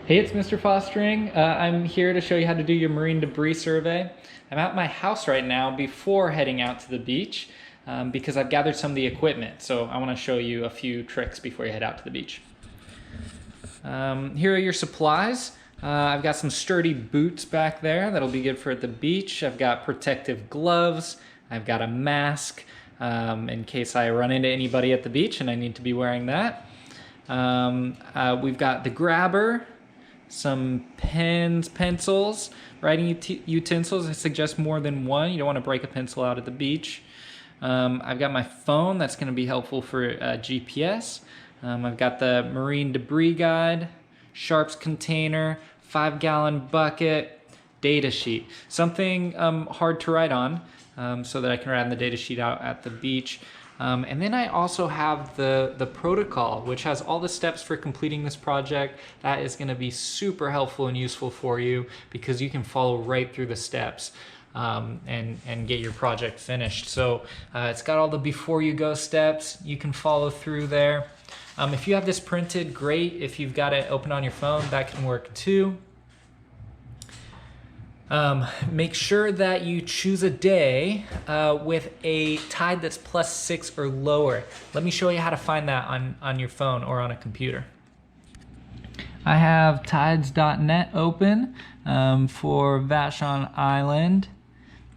Hey, it's Mr. Fostering. I'm here to show you how to do your marine debris survey. I'm at my house right now before heading out to the beach because I've gathered some of the equipment. So I want to show you a few tricks before you head out to the beach. Here are your supplies. I've got some sturdy boots back there that'll be good for at the beach. I've got protective gloves. I've got a mask in case I run into anybody at the beach and I need to be wearing that. We've got the grabber, some pens, pencils, writing utensils. I suggest more than one. You don't want to break a pencil out at the beach. I've got my phone. That's going to be helpful for GPS. I've got the marine debris guide, sharps container, 5-gallon bucket, data sheet. Something hard to write on so that I can write on the data sheet out at the beach. And then I also have the protocol, which has all the steps for completing this project. That is going to be super helpful and useful for you because you can follow right through the steps and get your project finished. So it's got all the before you go steps. You can follow through there. If you have this printed, great. If you've got it open on your phone, that can work too. Make sure that you choose a day with a tide that's +6 or lower. Let me show you how to find that on your phone or on a computer. I have tides.net open for Vashon Island.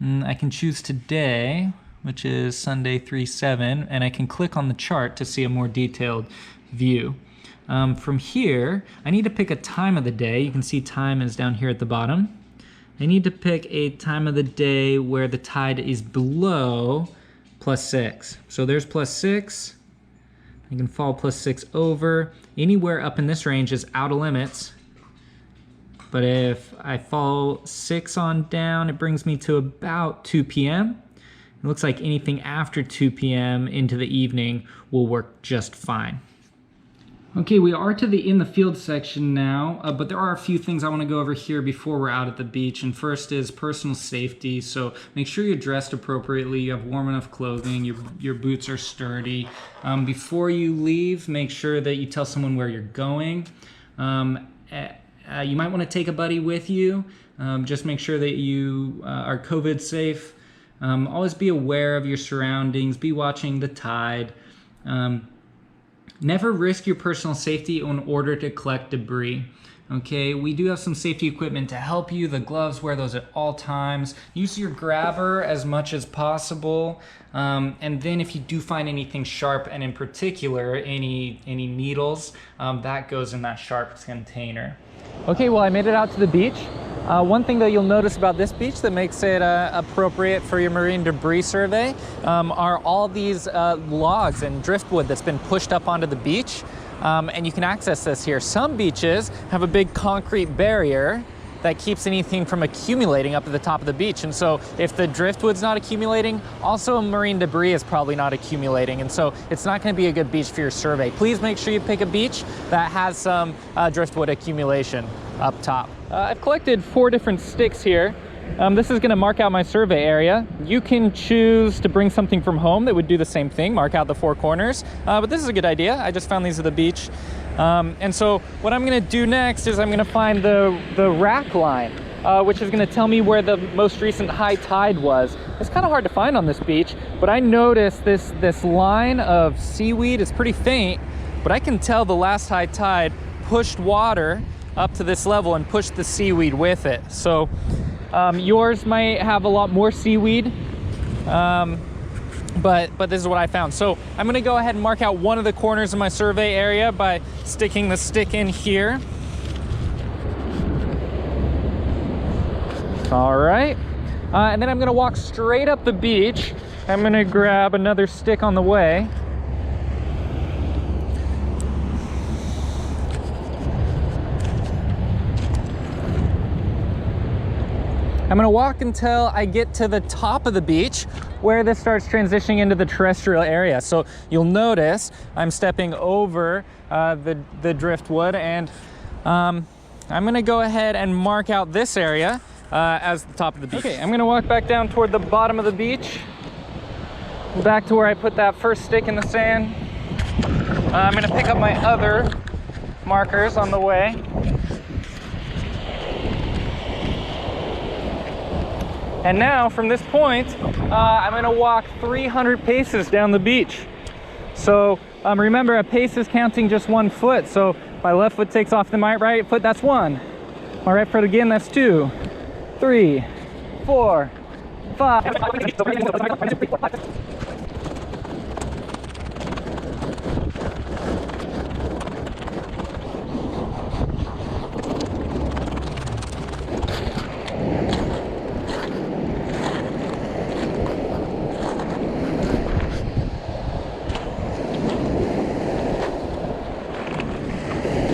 I can choose today, which is Sunday 3/7, and I can click on the chart to see a more detailed view. From here, I need to pick a time of the day. You can see time is down here at the bottom. I need to pick a time of the day where the tide is below +6. So there's +6. I can fall +6 over. Anywhere up in this range is out of limits. But if I fall 6 on down, it brings me to about 2 p.m. It looks like anything after 2 p.m. into the evening will work just fine. Okay, we are to the in the field section now, but there are a few things I want to go over here before we're out at the beach. And first is personal safety. So make sure you're dressed appropriately, you have warm enough clothing, your boots are sturdy. Before you leave, make sure that you tell someone where you're going. You might want to take a buddy with you. Just make sure that you are COVID safe. Always be aware of your surroundings, be watching the tide. Never risk your personal safety in order to collect debris. Okay, we do have some safety equipment to help you. The gloves, wear those at all times. Use your grabber as much as possible. And then if you do find anything sharp, and in particular, any needles, that goes in that sharps container. Okay, well, I made it out to the beach. One thing that you'll notice about this beach that makes it appropriate for your marine debris survey are all these logs and driftwood that's been pushed up onto the beach. And you can access this here. Some beaches have a big concrete barrier that keeps anything from accumulating up at the top of the beach. And so if the driftwood's not accumulating, also marine debris is probably not accumulating. And so it's not gonna be a good beach for your survey. Please make sure you pick a beach that has some driftwood accumulation up top. I've collected 4 different sticks here. This is gonna mark out my survey area. You can choose to bring something from home that would do the same thing, mark out the 4 corners. But this is a good idea. I just found these at the beach. And so what I'm gonna do next is I'm gonna find the rack line, which is gonna tell me where the most recent high tide was. It's kind of hard to find on this beach, but I noticed this line of seaweed is pretty faint, but I can tell the last high tide pushed water up to this level and pushed the seaweed with it. So yours might have a lot more seaweed, but this is what I found. So I'm gonna go ahead and mark out one of the corners of my survey area by sticking the stick in here. All right, and then I'm gonna walk straight up the beach. I'm gonna grab another stick on the way. I'm gonna walk until I get to the top of the beach where this starts transitioning into the terrestrial area. So you'll notice I'm stepping over the driftwood, and I'm gonna go ahead and mark out this area as the top of the beach. Okay, I'm gonna walk back down toward the bottom of the beach, back to where I put that first stick in the sand. I'm gonna pick up my other markers on the way. And now from this point, I'm gonna walk 300 paces down the beach. So remember, a pace is counting just 1 foot. So my left foot takes off my right foot, that's 1. My right foot again, that's 2, 3, 4, 5.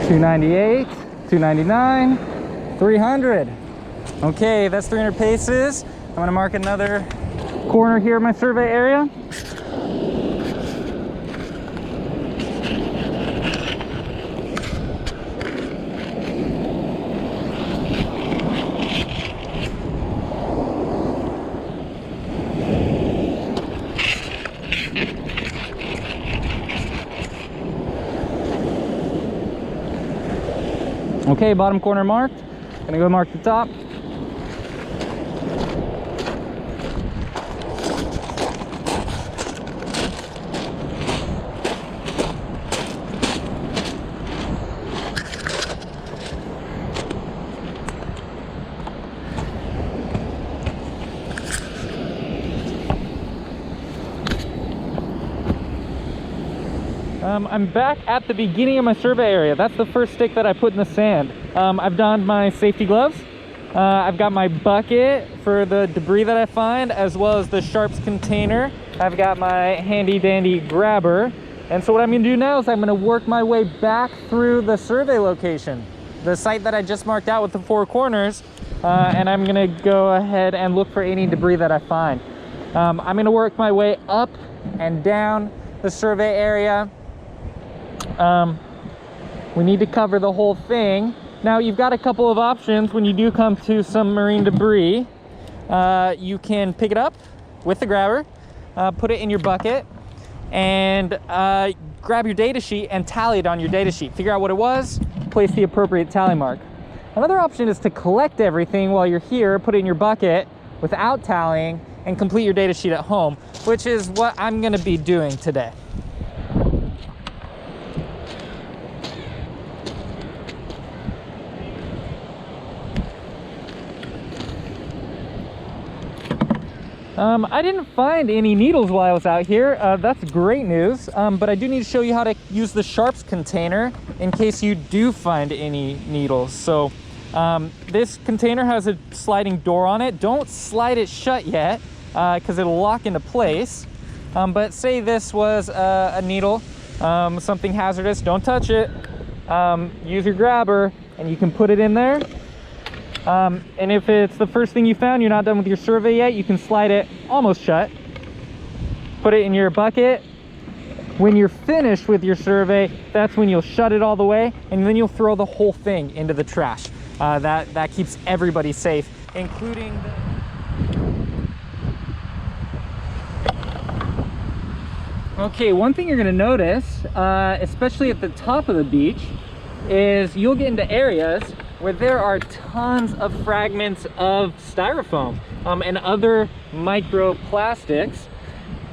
$298, $299, $300. Okay, that's 300 paces. I'm gonna mark another corner here in my survey area. Okay, bottom corner marked. Gonna go mark the top. I'm back at the beginning of my survey area. That's the first stick that I put in the sand. I've donned my safety gloves. I've got my bucket for the debris that I find, as well as the sharps container. I've got my handy dandy grabber. And so what I'm gonna do now is I'm gonna work my way back through the survey location, the site that I just marked out with the 4 corners, and I'm gonna go ahead and look for any debris that I find. I'm gonna work my way up and down the survey area. We need to cover the whole thing. Now you've got a couple of options when you do come to some marine debris. You can pick it up with the grabber, put it in your bucket, and grab your data sheet and tally it on your data sheet. Figure out what it was, place the appropriate tally mark. Another option is to collect everything while you're here, put it in your bucket without tallying, and complete your data sheet at home, which is what I'm gonna be doing today. I didn't find any needles while I was out here. That's great news, but I do need to show you how to use the sharps container in case you do find any needles. So this container has a sliding door on it. Don't slide it shut yet because it'll lock into place. But say this was a needle, something hazardous, don't touch it. Use your grabber and you can put it in there. And if it's the first thing you found, you're not done with your survey yet, you can slide it almost shut, put it in your bucket. When you're finished with your survey, that's when you'll shut it all the way, and then you'll throw the whole thing into the trash. That keeps everybody safe, including Okay, one thing you're gonna notice, especially at the top of the beach, is you'll get into areas where there are tons of fragments of styrofoam and other microplastics,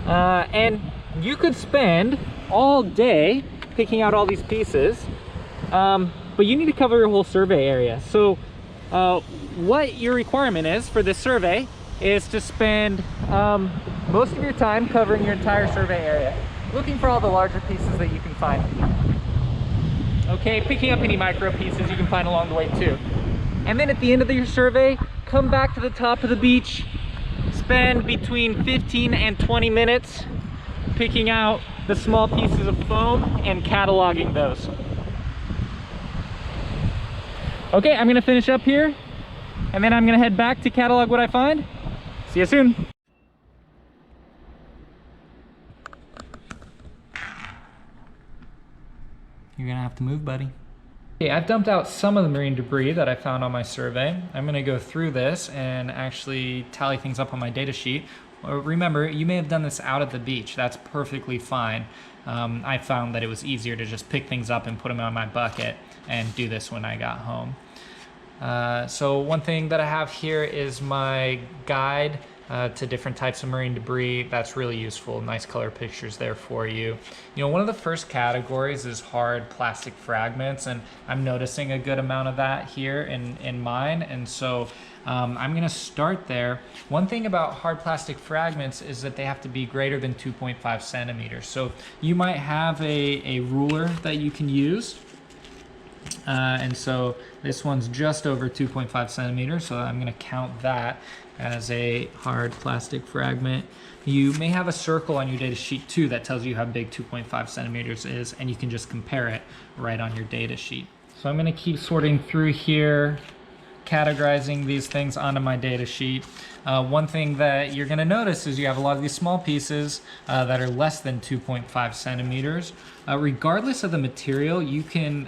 and you could spend all day picking out all these pieces, but you need to cover your whole survey area. So what your requirement is for this survey is to spend most of your time covering your entire survey area, looking for all the larger pieces that you can find. Okay, picking up any micro pieces you can find along the way too. And then at the end of your survey, come back to the top of the beach, spend between 15 and 20 minutes picking out the small pieces of foam and cataloging those. Okay, I'm gonna finish up here and then I'm gonna head back to catalog what I find. See you soon. You're gonna have to move, buddy. Okay, I've dumped out some of the marine debris that I found on my survey. I'm gonna go through this and actually tally things up on my data sheet. Remember, you may have done this out at the beach. That's perfectly fine. I found that it was easier to just pick things up and put them on my bucket and do this when I got home. So one thing that I have here is my guide to different types of marine debris. That's really useful. Nice color pictures there for you. You know, one of the first categories is hard plastic fragments, and I'm noticing a good amount of that here in mine. And so I'm gonna start there. One thing about hard plastic fragments is that they have to be greater than 2.5 centimeters. So you might have a ruler that you can use. And so this one's just over 2.5 centimeters, so I'm going to count that as a hard plastic fragment. You may have a circle on your data sheet too that tells you how big 2.5 centimeters is, and you can just compare it right on your data sheet. So I'm going to keep sorting through here, categorizing these things onto my data sheet. One thing that you're going to notice is you have a lot of these small pieces that are less than 2.5 centimeters. Regardless of the material, you can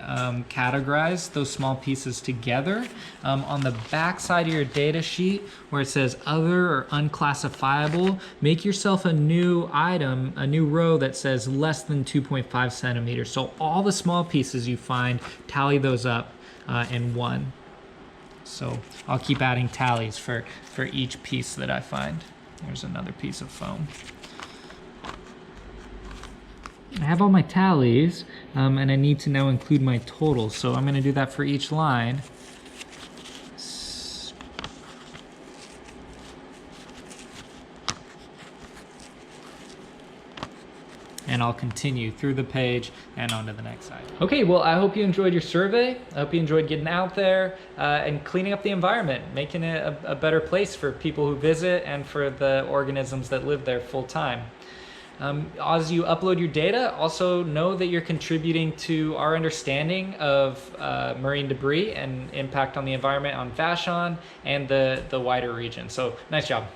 categorize those small pieces together. On the back side of your data sheet where it says other or unclassifiable, make yourself a new item, a new row that says less than 2.5 centimeters. So all the small pieces you find, tally those up in one. So I'll keep adding tallies for each piece that I find. There's another piece of foam. I have all my tallies, and I need to now include my totals. So I'm gonna do that for each line. And I'll continue through the page and on to the next side. Okay, well, I hope you enjoyed your survey. I hope you enjoyed getting out there and cleaning up the environment, making it a better place for people who visit and for the organisms that live there full time. As you upload your data, also know that you're contributing to our understanding of marine debris and impact on the environment on Vashon and the wider region. So nice job.